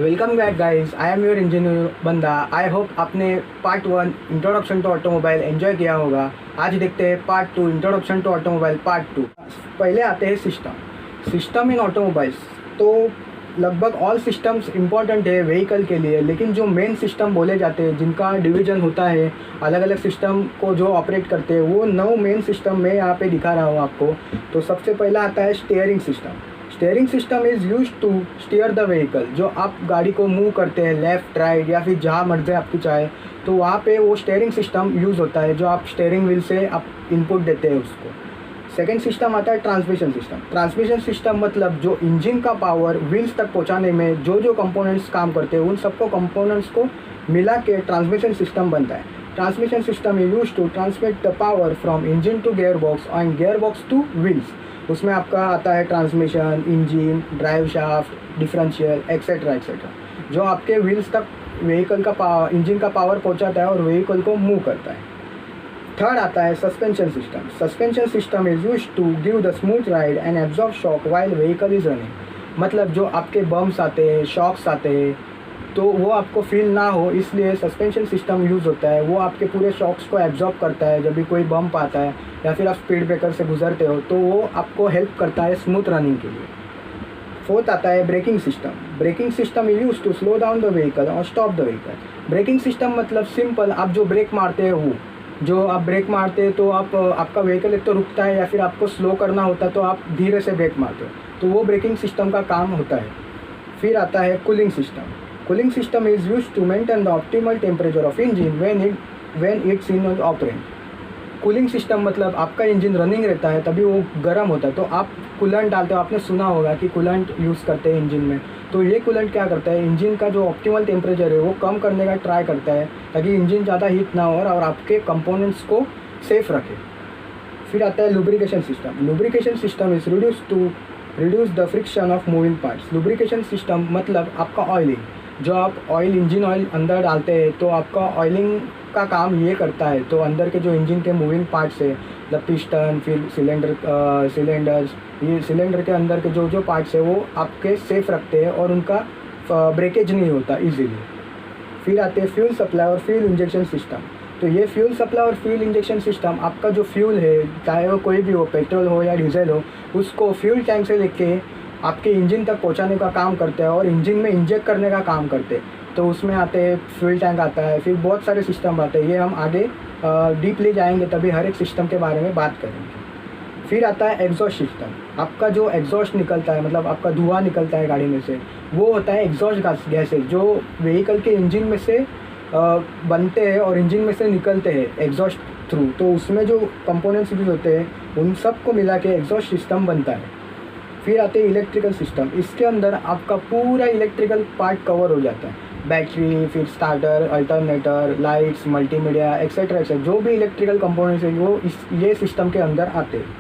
Welcome back guys, I am your engineer बंदा। I hope आपने part 1 introduction to automobile enjoy किया होगा। आज देखते हैं part 2 introduction to automobile part 2। पहले आते हैं सिस्टम इन ऑटोमोबाइल्स। तो लगभग ऑल सिस्टम्स इम्पॉर्टेंट है व्हीकल के लिए, लेकिन जो मेन सिस्टम बोले जाते हैं जिनका डिवीज़न होता है अलग अलग सिस्टम को जो ऑपरेट करते हैं, वो 9 मेन सिस्टम मैं यहाँ पे दिखा रहा हूँ आपको। तो सबसे पहला आता है steering system. Steering system is use to steer the vehicle. जो आप गाड़ी को मूव करते हैं लेफ़्ट राइट या फिर जहाँ मर्जी आपकी चाहे, तो वहाँ पे वो स्टीयरिंग सिस्टम यूज़ होता है, जो आप स्टीयरिंग व्हील से आप इनपुट देते हैं उसको। सेकेंड सिस्टम आता है ट्रांसमिशन सिस्टम। ट्रांसमिशन सिस्टम मतलब जो इंजन का पावर व्हील्स तक पहुँचाने में जो जो कंपोनेंट्स काम करते हैं, उन सबको कंपोनेंट्स को मिला के ट्रांसमिशन सिस्टम बनता है। Transmission system is use to transmit the power from engine to gear box and gear box to wheels. उसमें आपका आता है transmission, engine, drive shaft, differential etcetera etcetera, जो आपके व्हील्स तक व्हीकल का इंजन का पावर पहुंचाता है और व्हीकल को मूव करता है। थर्ड आता है suspension system. Suspension system is use to give the smooth ride and absorb shock while vehicle is running. मतलब जो आपके बम्स आते हैं, शॉक्स आते हैं, तो वो आपको फील ना हो, इसलिए सस्पेंशन सिस्टम यूज़ होता है। वो आपके पूरे शॉक्स को एब्जॉर्ब करता है। जब भी कोई बम्प आता है या फिर आप स्पीड ब्रेकर से गुजरते हो, तो वो आपको हेल्प करता है स्मूथ रनिंग के लिए। फोर्थ आता है braking system. Braking system is use to slow down the vehicle और stop the vehicle. Braking system मतलब सिंपल, आप जो ब्रेक मारते हैं, वो जो आप ब्रेक मारते हैं तो आपका व्हीकल एक तो रुकता है या फिर आपको स्लो करना होता है तो आप धीरे से ब्रेक मारते हो, तो वो ब्रेकिंग सिस्टम का काम होता है। फिर आता है cooling system. Cooling system is use to maintain the optimal temperature of engine when it's in operate. Cooling system मतलब आपका इंजन रनिंग रहता है तभी वो गर्म होता है, तो आप कूलेंट डालते हो। आपने सुना होगा कि कूलेंट यूज़ करते हैं इंजन में। तो ये कूलेंट क्या करता है, इंजन का जो ऑप्टिमल टेम्परेचर है वो कम करने का ट्राई करता है, ताकि इंजन ज़्यादा हीट ना हो और आपके कंपोनेंट्स को सेफ रखे। फिर आता है lubrication system. Lubrication system is reduce the friction of moving parts. Lubrication system मतलब आपका ऑयलिंग। जो आप इंजन ऑयल अंदर डालते हैं, तो आपका ऑयलिंग का काम ये करता है। तो अंदर के जो इंजन के मूविंग पार्ट्स है, द पिस्टन, फिर सिलेंडर्स, ये सिलेंडर के अंदर के जो पार्ट्स है वो आपके सेफ रखते हैं और उनका ब्रेकेज नहीं होता इजीली। फिर आते हैं फ्यूल सप्लाई और फ्यूल इंजेक्शन सिस्टम। तो ये फ्यूल सप्लाई और फ्यूल इंजेक्शन सिस्टम आपका जो फ्यूल है, चाहे वो कोई भी हो, पेट्रोल हो या डीजल हो, उसको फ्यूल टैंक से लेके आपके इंजन तक पहुंचाने का काम करते हैं और इंजन में इंजेक्ट करने का काम करते हैं। तो उसमें आते हैं फ्यूल टैंक आता है, फिर बहुत सारे सिस्टम आते हैं। ये हम आगे डीपली जाएंगे तभी हर एक सिस्टम के बारे में बात करेंगे। फिर आता है एग्जॉस्ट सिस्टम। आपका जो एग्जॉस्ट निकलता है, मतलब आपका धुआं निकलता है गाड़ी में से, वो होता है एग्जॉस्ट गैसेज, जो व्हीकल के इंजन में से बनते हैं और इंजन में से निकलते हैं एग्जॉस्ट थ्रू। तो उसमें जो कंपोनेंट्स यूज होते हैं उन सब को मिला के एग्जॉस्ट सिस्टम बनता है। फिर आते हैं इलेक्ट्रिकल सिस्टम। इसके अंदर आपका पूरा इलेक्ट्रिकल पार्ट कवर हो जाता है। बैटरी, फिर starter, alternator, lights, multimedia etcetera etcetera, जो भी इलेक्ट्रिकल कंपोनेंट्स है वो ये सिस्टम के अंदर आते हैं।